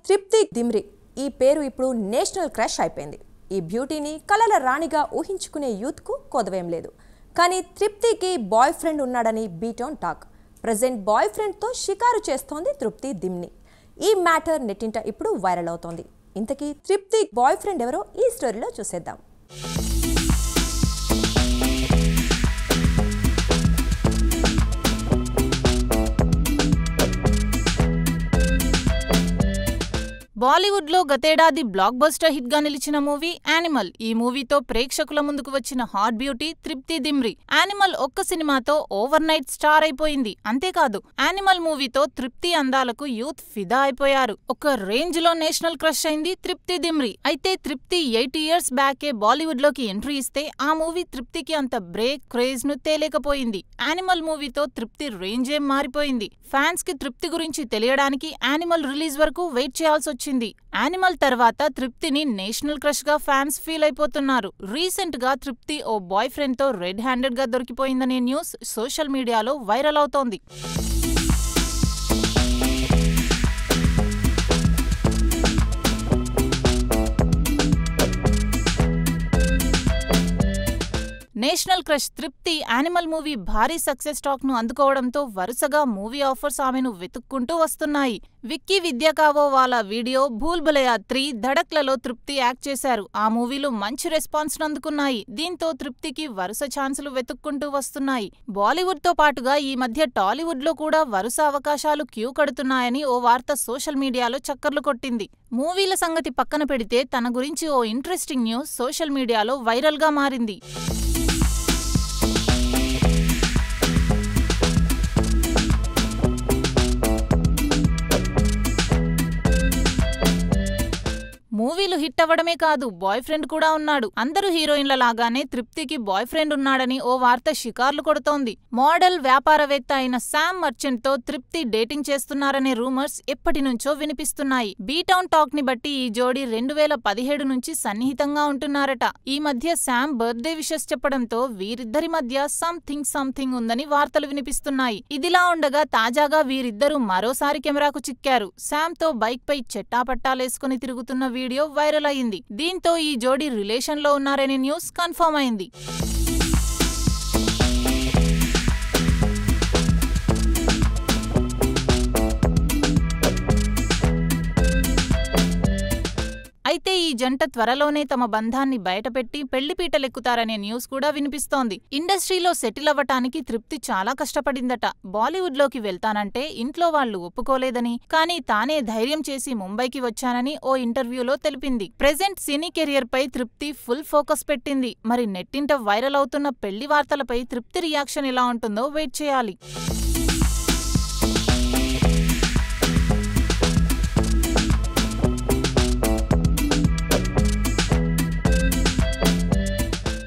తృప్తి దిమ్రి ఈ పేరు ఇప్పుడు నేషనల్ క్రష్ అయిపోయింది. ఈ బ్యూటీని కలల రాణిగా ఊహించుకునే యూత్కు కొదవేం లేదు. కానీ తృప్తికి బాయ్ ఫ్రెండ్ ఉన్నాడని బీటౌన్ టాక్. ప్రెజెంట్ బాయ్ ఫ్రెండ్తో షికారు చేస్తోంది తృప్తి దిమ్ని. ఈ మ్యాటర్ నెట్టింట ఇప్పుడు వైరల్ అవుతోంది. ఇంతకీ తృప్తి బాయ్ ఫ్రెండ్ ఎవరో ఈ స్టోరీలో చూసేద్దాం. బాలీవుడ్ లో గతేడాది బ్లాక్ బస్టర్ హిట్ గా నిలిచిన మూవీ యానిమల్. ఈ మూవీతో ప్రేక్షకుల ముందుకు వచ్చిన హాట్ బ్యూటీ తృప్తి దిమ్రి. యానిమల్ ఒక్క సినిమాతో ఓవర్ నైట్ స్టార్ అయిపోయింది. అంతేకాదు, యానిమల్ మూవీతో తృప్తి అందాలకు యూత్ ఫిదా అయిపోయారు. ఒక రేంజ్ లో నేషనల్ క్రష్ అయింది తృప్తి దిమ్రి. అయితే తృప్తి 8 years బ్యాకే బాలీవుడ్ లోకి ఎంట్రీ ఇస్తే ఆ మూవీ తృప్తికి అంత బ్రేక్ క్రేజ్ ను తేలేకపోయింది. యానిమల్ మూవీతో తృప్తి రేంజే మారిపోయింది. ఫ్యాన్స్ కి తృప్తి గురించి తెలియడానికి యానిమల్ రిలీజ్ వరకు వెయిట్ చేయాల్సి వచ్చింది. యానిమల్ తర్వాత తృప్తిని నేషనల్ క్రష్ గా ఫ్యాన్స్ ఫీల్ అయిపోతున్నారు. రీసెంట్ గా తృప్తి ఓ బాయ్ ఫ్రెండ్ తో రెడ్ హ్యాండెడ్ గా దొరికిపోయిందనే న్యూస్ సోషల్ మీడియాలో వైరల్ అవుతోంది. నేషనల్ క్రష్ తృప్తి యానిమల్ మూవీ భారీ సక్సెస్ టాక్ ను అందుకోవడంతో వరుసగా మూవీ ఆఫర్స్ ఆమెను వెతుక్కుంటూ వస్తున్నాయి. విక్కీ విద్యా కావో వాళ్ళ వీడియో భూల్ భులయ్యా 3, ధడక్లలో తృప్తి యాక్ట్ చేశారు. ఆ మూవీలు మంచి రెస్పాన్స్ అందుకున్నాయి. దీంతో తృప్తికి వరుస ఛాన్సులు వెతుక్కుంటూ వస్తున్నాయి. బాలీవుడ్ తో పాటుగా ఈ మధ్య టాలీవుడ్ లో కూడా వరుస అవకాశాలు క్యూ కడుతున్నాయని ఓ వార్త సోషల్ మీడియాలో చక్కర్లు కొట్టింది. మూవీల సంగతి పక్కన పెడితే తన గురించి ఓ ఇంట్రెస్టింగ్ న్యూస్ సోషల్ మీడియాలో వైరల్ గా మారింది. మూవీలు హిట్ అవ్వడమే కాదు, బాయ్ ఫ్రెండ్ కూడా ఉన్నాడు. అందరూ హీరోయిన్ల లాగానే తృప్తికి బాయ్ ఫ్రెండ్ ఉన్నాడని ఓ వార్త షికార్లు కొడుతోంది. మోడల్, వ్యాపారవేత్త అయిన శామ్ మర్చెంట్ తో తృప్తి డేటింగ్ చేస్తున్నారనే రూమర్స్ ఎప్పటినుంచో వినిపిస్తున్నాయి. బీటౌన్ టాక్ ని బట్టి ఈ జోడీ 2017 నుంచి సన్నిహితంగా ఉంటున్నారట. ఈ మధ్య శామ్ బర్త్డే విషెస్ చెప్పడంతో వీరిద్దరి మధ్య సంథింగ్ ఉందని వార్తలు వినిపిస్తున్నాయి. ఇదిలా ఉండగా తాజాగా వీరిద్దరూ మరోసారి కెమెరాకు చిక్కారు. శామ్ తో బైక్ పై చెట్టాపట్టాలేసుకుని తిరుగుతున్న వీడియో వైరల్ అయింది. దీంతో ఈ జోడీ రిలేషన్ లో ఉన్నారనే న్యూస్ కన్ఫర్మ్ అయింది. అయితే ఈ జంట త్వరలోనే తమ బంధాన్ని బయటపెట్టి పెళ్లిపీటలెక్కుతారనే న్యూస్ కూడా వినిపిస్తోంది. ఇండస్ట్రీలో సెటిల్ అవ్వటానికి తృప్తి చాలా కష్టపడిందట. బాలీవుడ్ లోకి వెళ్తానంటే ఇంట్లో వాళ్లు ఒప్పుకోలేదని, కానీ తానే ధైర్యం చేసి ముంబైకి వచ్చానని ఓ ఇంటర్వ్యూలో తెలిపింది. ప్రెజెంట్ సినీ కెరియర్ పై తృప్తి ఫుల్ ఫోకస్ పెట్టింది. మరి నెట్టింట వైరల్ అవుతున్న పెళ్లి వార్తలపై తృప్తి రియాక్షన్ ఎలా ఉంటుందో వెయిట్ చేయాలి.